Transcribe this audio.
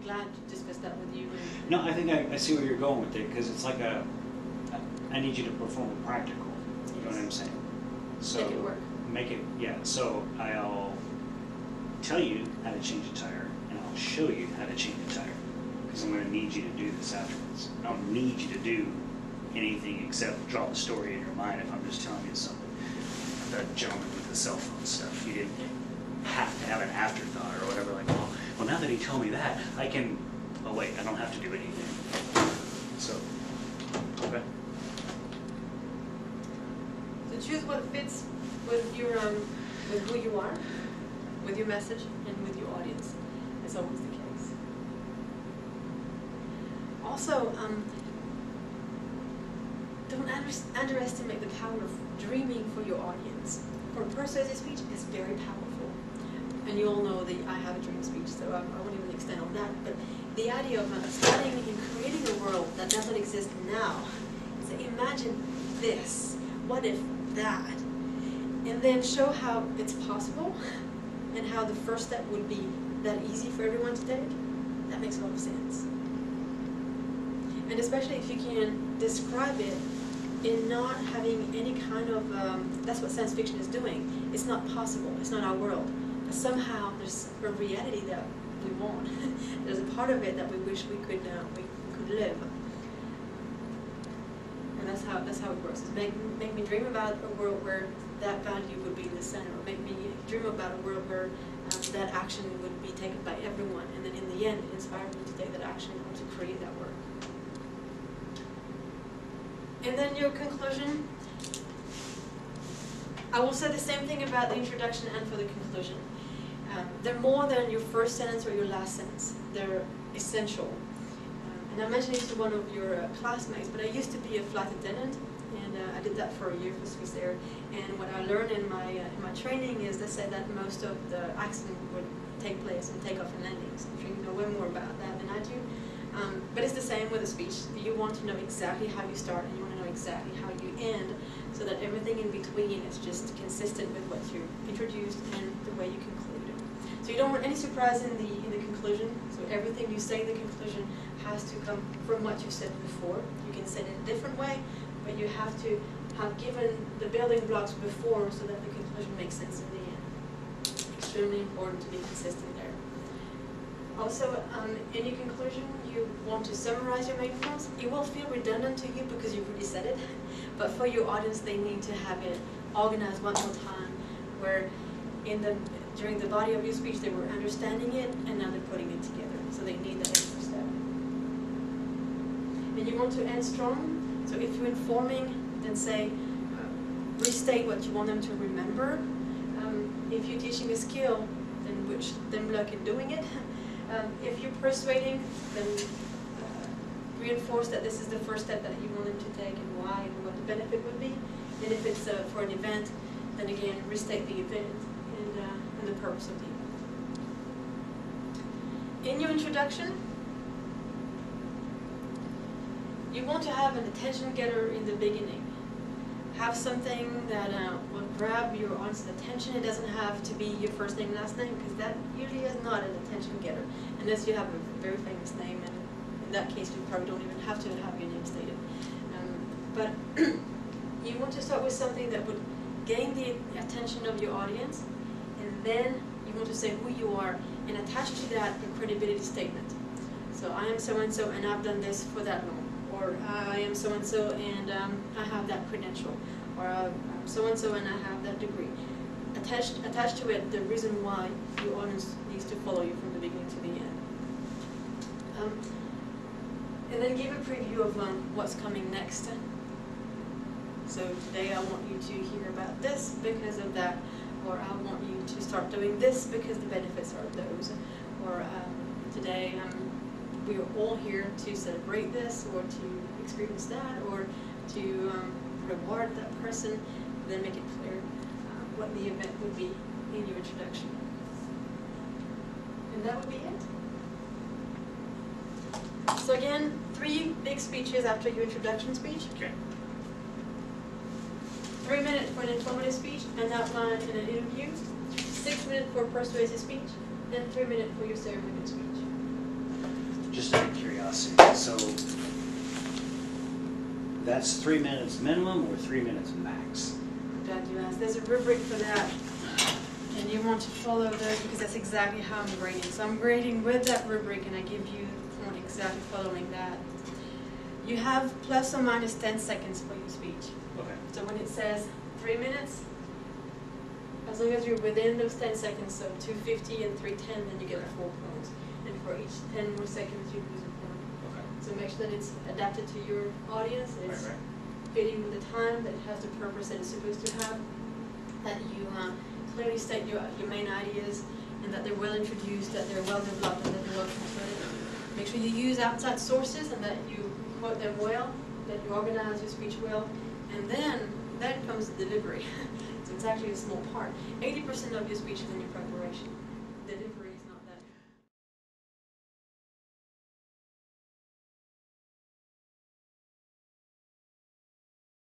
glad to discuss that with you. No, I think I see where you're going with it, because it's like I need you to perform a practical. You know what I'm saying? So make it work. Make it, yeah. So I'll tell you how to change a tire, and I'll show you how to change a tire, because I'm going to need you to do this afterwards. I don't need you to do anything except draw the story in your mind if I'm just telling you something. That gentleman with the cell phone stuff, he didn't have to have an afterthought or whatever, like, oh, well, now that he told me that, I can, oh wait, I don't have to do anything. So, okay. So choose what fits with your, with who you are, with your message, and with your audience. That's always the case. Also, don't underestimate the power of dreaming for your audience. For persuasive speech, it's very powerful. And you all know that I have a dream speech, so I won't even extend on that. But the idea of starting and creating a world that doesn't exist now, so imagine this, what if that, and then show how it's possible, and how the first step would be that easy for everyone to take. That makes a lot of sense. And especially if you can describe it in not having any kind of, that's what science fiction is doing. It's not possible, it's not our world. But somehow there's a reality that we want. There's a part of it that we wish we could live. And that's how it works. It's make me dream about a world where that value would be in the center. Or make me dream about a world where that action would be taken by everyone. And then in the end, it inspired me to take that action or to create that work. And then your conclusion, I will say the same thing about the introduction and for the conclusion. They're more than your first sentence or your last sentence. They're essential. And I mentioned it to one of your classmates, but I used to be a flight attendant, and I did that for a year for Swiss Air. And what I learned in my training is they said that most of the accident would take place in takeoff and landings. I'm sure you know way more about that than I do. But it's the same with a speech. You want to know exactly how you start, and you want to know exactly how you end, so that everything in between is just consistent with what you introduced and the way you conclude. So you don't want any surprise in the conclusion. So everything you say in the conclusion has to come from what you said before. You can say it in a different way, but you have to have given the building blocks before so that the conclusion makes sense in the end. Extremely important to be consistent there. Also, in your conclusion, you want to summarize your main points. It will feel redundant to you because you've already said it, but for your audience, they need to have it organized one more time, where during the body of your speech, they were understanding it, and now they're putting it together. So they need that extra step. And you want to end strong. So if you're informing, then say, restate what you want them to remember. If you're teaching a skill, then wish them luck in doing it. If you're persuading, then reinforce that this is the first step that you want them to take and why and what the benefit would be. And if it's for an event, then again, restate the event and the purpose of the event. In your introduction, you want to have an attention getter in the beginning. Have something that will grab your audience's attention. It doesn't have to be your first name, last name, because that usually is not an attention getter, unless you have a very famous name, and in that case you probably don't even have to have your name stated. But you want to start with something that would gain the attention of your audience, and then you want to say who you are, and attach to that a credibility statement. So I am so-and-so, and I've done this for that long. Or I am so-and-so, and I have that credential. Or I'm so-and-so, and I have that degree. Attach to it the reason why your audience needs to follow you from the beginning to the end. And then give a preview of what's coming next. So today I want you to hear about this because of that. Or I want you to start doing this because the benefits are those. Or today we are all here to celebrate this, or to experience that, or to reward that person, then make it clear what the event would be in your introduction. And that would be it. So again, 3 big speeches after your introduction speech. Okay. 3 minutes for an informative speech, an outline and an interview. 6 minutes for a persuasive speech, then 3 minutes for your ceremonial speech. just out of curiosity, so that's 3 minutes minimum or 3 minutes max? Glad you asked. There's a rubric for that. And you want to follow those because that's exactly how I'm grading. So I'm grading with that rubric and I give you the point exactly following that. You have plus or minus 10 seconds for your speech. Okay. So when it says 3 minutes, as long as you're within those 10 seconds, so 250 and 310, then you get 4 points. And for each 10 more seconds, you lose a point. Okay. So make sure that it's adapted to your audience, it's Right. fitting with the time, that it has the purpose that it's supposed to have, that you clearly state your main ideas, and that they're well introduced, that they're well developed, and that they're well translated. Make sure you use outside sources and that you quote them well, that you organize your speech well, and then comes the delivery. So it's actually a small part. 80% of your speech is in your preparation. Delivery